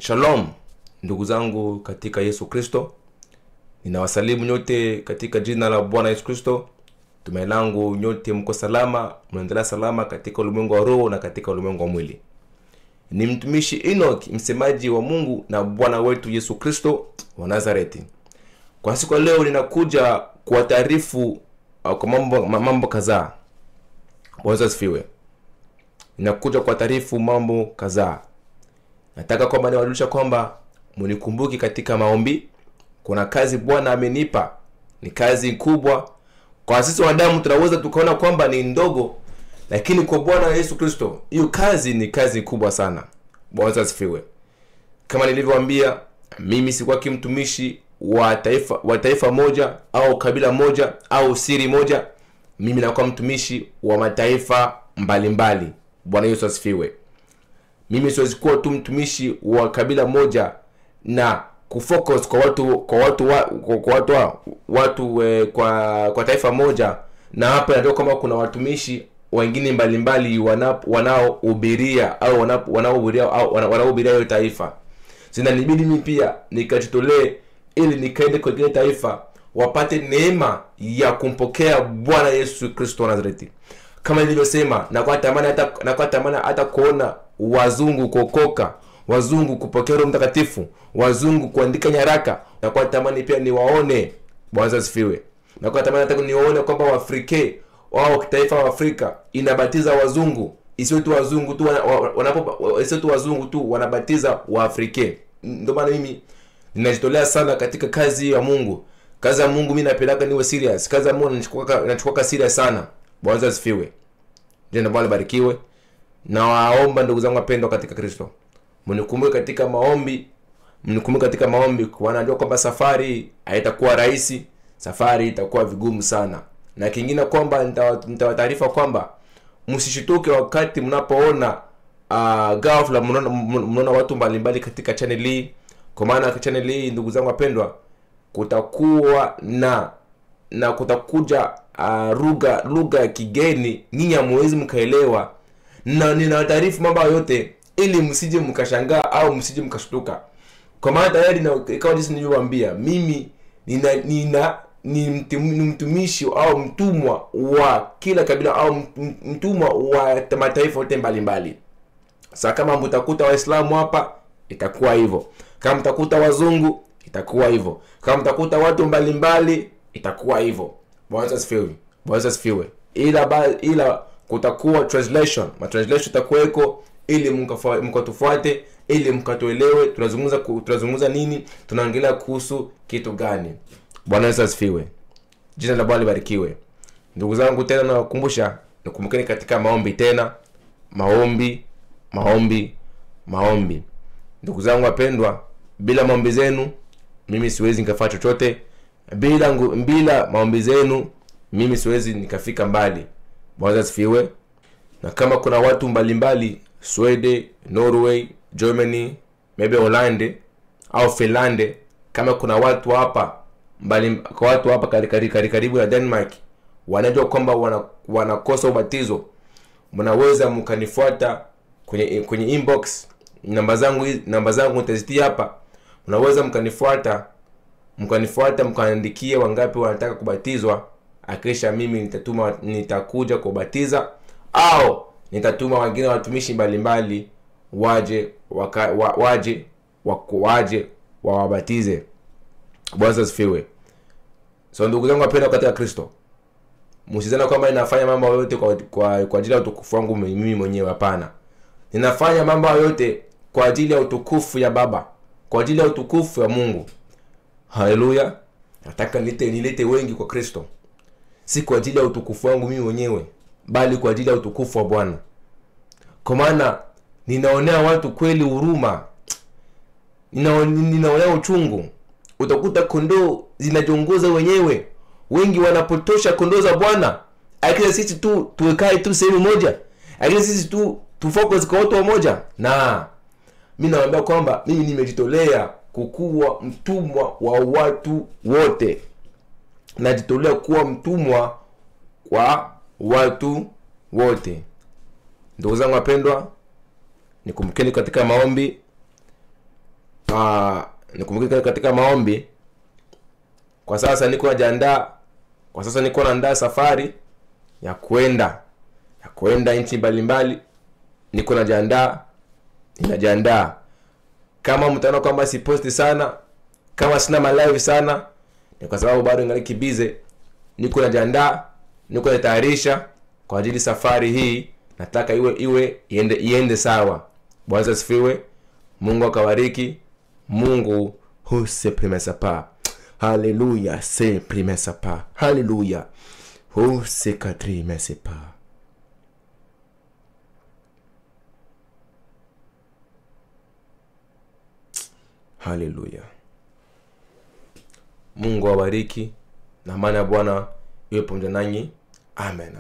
Shalom ndugu zangu katika Yesu Kristo. Ninawasalimu nyote katika jina la Bwana Yesu Kristo. Tumaini langu nyote mko salama, mnaendelea salama katika ulimwengu wa roho na katika ulimwengu wa mwili. Ni mtumishi Enoch, msemaji wa Mungu na Bwana wetu Yesu Kristo wa Nazareti. Kwa siku leo ninakuja kuwataarifu kwa mambo kadhaa. Bwana asifiwe. Ninakuja kuwataarifu mambo kadhaa. Nataka kwamba niwajulisha kwamba mnikumbuki katika maombi. Kuna kazi Bwana amenipa, ni kazi kubwa. Kwa sisi wanadamu tunaweza tukaona kwamba ni ndogo, lakini kwa Bwana Yesu Kristo hiyo kazi ni kazi kubwa sana. Bwana asifiwe. Kama nilivyowaambia, mimi si kwa kimtumishi wa taifa moja au kabila moja au siri moja. Mimi nakuwa mtumishi wa mataifa mbalimbali. Bwana Yesu asifiwe. Mimi siwezi kuwa tu mtumishi wa kabila moja na kufocus kwa taifa moja, na hapa ndio kama kuna watumishi wengine mbalimbali wanaohubiria au wanaohubiria hiyo taifa. Zinanibidi mimi pia nikajitolee ili nikaende kwa ile taifa wapate neema ya kumpokea Bwana Yesu Kristo wa Nazareti. Kama nilivyosema, nakuwa tamani hata kuona wazungu kuokoka, wazungu kupokea Roho Mtakatifu, wazungu kuandika nyaraka. Nakuwa tamani pia niwaone. Bwana asifiwe. Nakuwa tamani hata niwaone kwamba Waafrika au taifa wa Afrika inabatiza wazungu, isiwe tu wazungu tu wanabatiza Waafrika. Ndio maana mimi ninajitolea sana katika kazi ya Mungu. Kazi ya Mungu mimi napeleka niwe serious. Kazi ya Mungu nachukua serious sana. Bwana asifiwe. Jina la Bwana barikiwe. Na waomba ndugu zangu wapendwa katika Kristo, mnikumbuke katika maombi, kwa najua kwamba safari haitakuwa rahisi, safari itakuwa vigumu sana. Na kingine kwamba nitawataarifa kwamba msishituke wakati mnapoona ghafla mnaona watu mbalimbali katika channel hii. Kwa maana channel hii ndugu zangu wapendwa, kutakuwa na kutakuja lugha ya kigeni, nyinyi hamwezi mkaelewa, na ninawataarifu mambo yote ili msije mkashangaa au msije mkashtuka. Kwa maana tayari na ikawa jinsi nilivyowaambia, mimi ni mtumishi au mtumwa wa kila kabila au mtumwa wa mataifa yote mbalimbali. Sasa kama mtakuta Waislamu hapa, itakuwa hivyo. Kama mtakuta wazungu, itakuwa hivyo. Kama mtakuta watu mbalimbali, itakuwa hivyo. Bwana asifiwe. Bwana asifiwe. Ila kutakuwa translation. Translation itakuweko ili mkatufuate, ili mkatuelewe tunazungumza nini, tunaongelea kuhusu kitu gani. Bwana asifiwe. Jina la Bwana libarikiwe. Ndugu zangu, tena nawakumbusha, nikumbukeni katika maombi tena. Maombi. Ndugu zangu wapendwa, bila maombi zenu mimi siwezi nikafanya chochote. Bila maombi zenu mimi siwezi nikafika mbali. Bwana asifiwe. Na kama kuna watu mbalimbali Sweden, Norway, Germany, maybe Holland au Finland, kama kuna watu hapa karibu na Denmark wanajua kwamba wanakosa ubatizo, mnaweza mkanifuata kwenye inbox. Namba zangu nitazitia hapa. Mnaweza mkanifuata mkaandikia wangapi wanataka kubatizwa, akisha mimi nitakuja kubatiza, au nitatuma wengine watumishi mbalimbali waje wawabatize. Bwana asifiwe. So ndugu zangu wapendwa katika Kristo, msizana kwamba ninafanya mambo yote kwa ajili ya utukufu wangu mimi mwenyewe. Hapana. Ninafanya mambo yote kwa ajili ya utukufu ya Baba, kwa ajili ya utukufu ya Mungu. Haleluya. Nataka nilete wengi kwa Kristo. Si kwa ajili ya utukufu wangu mimi mwenyewe, bali kwa ajili ya utukufu wa Bwana. Kwa maana ninaonea watu kweli huruma. Ninaonea uchungu. Utakuta kondoo zinajiongoza wenyewe. Wengi wanapotosha kondoo za Bwana. Akila sisi tu tuwekae tu sehemu moja. Akila sisi tu tufocus kwa watu wamoja. Na mimi nawaambia kwamba mimi nimejitolea kukuwa mtumwa wa watu wote. Najitolea kuwa mtumwa kwa watu wote. Ndugu zangu wapendwa, nikumbukeni katika maombi. nikumbuke katika maombi. Kwa sasa niko najiandaa, kwa sasa niko naandaa safari ya kwenda nchi mbalimbali. Niko najiandaa. Kama mtaona kwamba si posti sana, kama sina live sana, ni kwa sababu bado ningali busy. Niko najiandaa, niko natayarisha kwa ajili safari hii. Nataka iende sawa. Bwana asifiwe. Mungu akabariki. Mungu se promessa pas. Hallelujah, se promessa pas. Hallelujah. Se quatrième pas. Hallelujah. Mungu awabariki na amani ya Bwana iwe pamoja nanyi. Amen.